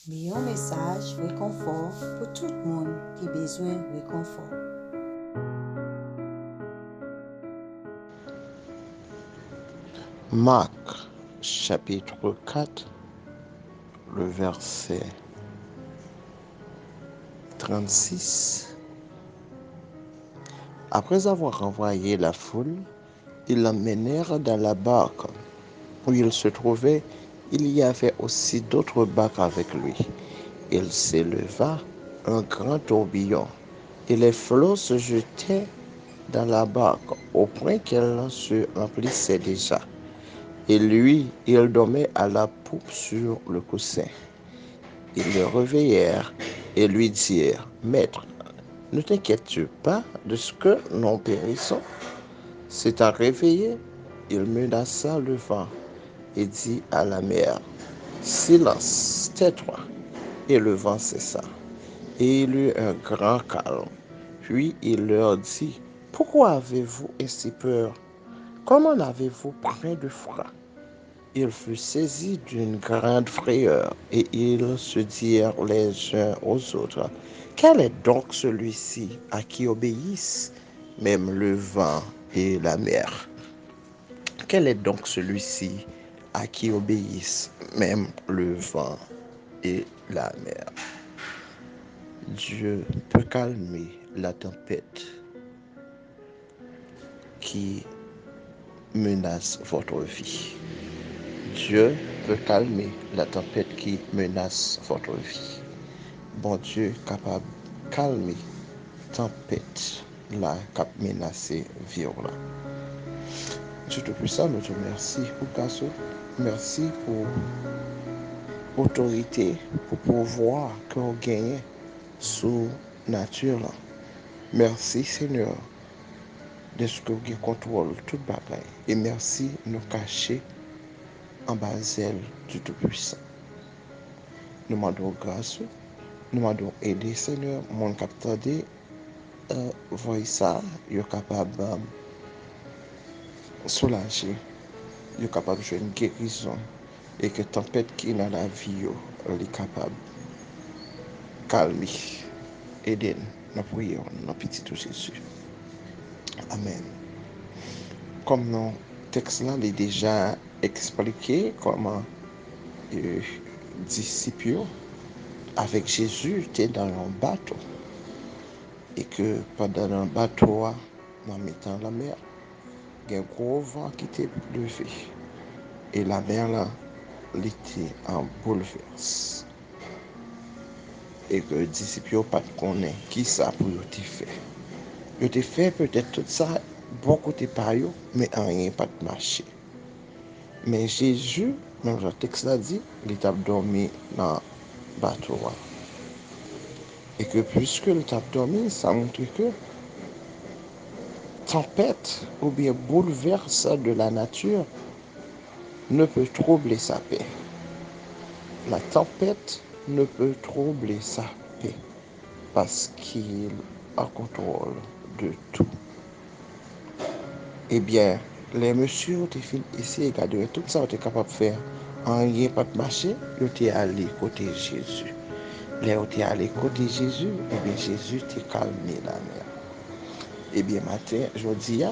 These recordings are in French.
Meilleur message, réconfort pour tout le monde qui a besoin de réconfort. Marc, chapitre 4, le verset 36. Après avoir renvoyé la foule, ils l'emmenèrent dans la barque où il se trouvait. Il y avait aussi d'autres barques avec lui. Il s'éleva un grand tourbillon et les flots se jetaient dans la barque au point qu'elle se remplissait déjà. Et lui, il dormait à la poupe sur le coussin. Ils le réveillèrent et lui dirent, Maître, ne t'inquiètes-tu pas de ce que nous périssons? S'étant réveillé, il menaça le vent et dit à la mer, Silence, tais-toi. Et le vent cessa. Et il eut un grand calme. Puis il leur dit, Pourquoi avez-vous ainsi peur? Comment avez-vous pris de froid? Ils furent saisis d'une grande frayeur, et ils se dirent les uns aux autres, Quel est donc celui-ci à qui obéissent même le vent et la mer? Quel est donc celui-ci à qui obéissent même le vent et la mer? Dieu peut calmer la tempête qui menace votre vie. Dieu peut calmer la tempête qui menace votre vie. Bon Dieu capable de calmer tempête là cap menacer vie là. Dieu Tout-Puissant, nous te remercions pour grâce. Merci pour autorité, pour pouvoir que vous gagnez sous nature là. Merci Seigneur de ce que vous contrôle toute bagaille. Et merci de nous cacher en bas zèle du Tout-Puissant. Nous demandons grâce, nous demandons aider Seigneur, mon capteur voix ça, il est capable de soulager, il est capable de jouer une guérison et que tempête qui est dans la vie, il est capable de calmer. Aider nous prions, dans petit Jésus. Amen. Comme nos texte là, il est déjà expliqué comment les disciples avec Jésus étaient dans un bateau et que pendant un bateau, en mettant la mer, il y a un gros vent qui était levé et la mer là, elle était en bouleverse et que les disciples pas connaît qui ça pour eux faire. Ils ont fait peut-être tout ça, beaucoup de pas mais rien pas de marché. Mais Jésus, même le texte l'a dit, il a dormi dans le bateau. Et que puisque il a dormi, ça montre que tempête ou bien bouleverse de la nature ne peut troubler sa paix. La tempête ne peut troubler sa paix parce qu'il a contrôle de tout. Eh bien, les messieurs ont essayé de regarder tout ça, ont été capables de faire. En rien pas de marché, ils étaient allés côté Jésus. Les ont été allés côté Jésus, eh bien Jésus t'a calmé la mer. Eh bien, matin, je dis,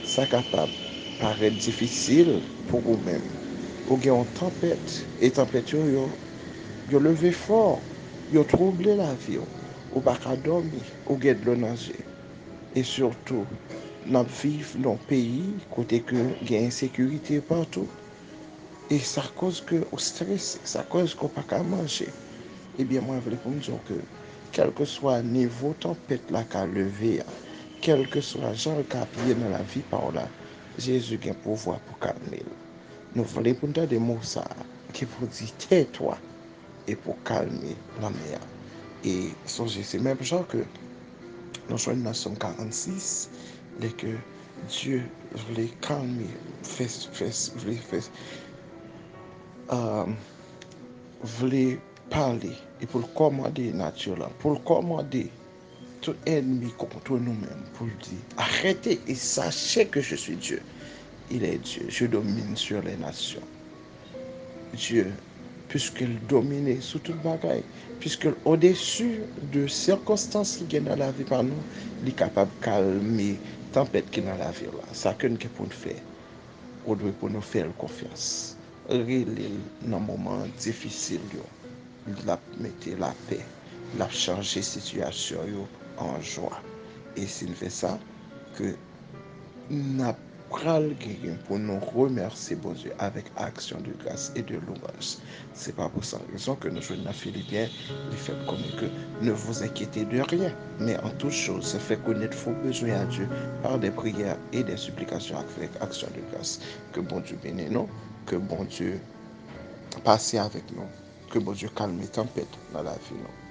ça capable paraître difficile pour vous-même. Ou bien une tempête, et tempête, yo levé fort, yo troublé la vie, ou pas qu'à dormir, ou get de l'eau nager. Et surtout, nous vivons dans un pays côté que il y a insécurité partout. Et ça cause que au stress, ça cause qu'on pas qu'à manger. Eh bien, moi, je voulais pour me dire que, quel que soit le niveau tempête là qu'a levé, quel que soit Jean Capier dans la vie par là, Jésus a un pouvoir pour calmer. Nous voulons pour nous des mots ça, qui pour dire tais-toi et pour calmer la mer. Et songez, c'est même genre que nous sommes dans Somme 46, dès que Dieu voulait calmer, euh, voulait parler et pour le commander nature là, pour le commander tout ennemi contre nous-mêmes, pour dire arrêtez et sachez que je suis Dieu. Il est Dieu, je domine sur les nations. Dieu puisqu'il domine sur toute bagaille, puisqu'il au-dessus de circonstances qui viennent dans la vie par nous, il est capable de calmer tempête qui est dans la vie là. Ça que nous pouvons faire. On doit pour nous faire confiance. Relève dans moment difficile il a mettre la paix, il a changé la situation en joie. Et s'il fait ça, que n'a pral gagné pour nous remercier, bon Dieu, avec action de grâce et de louange. C'est pas pour cette raison que nous jouons dans Philippiens, le fait connaître que ne vous inquiétez de rien, mais en toute chose, fait connaître vos besoins à Dieu par des prières et des supplications avec action de grâce. Que bon Dieu bénisse nous, que bon Dieu passe avec nous, que bon Dieu calme les tempêtes dans la vie.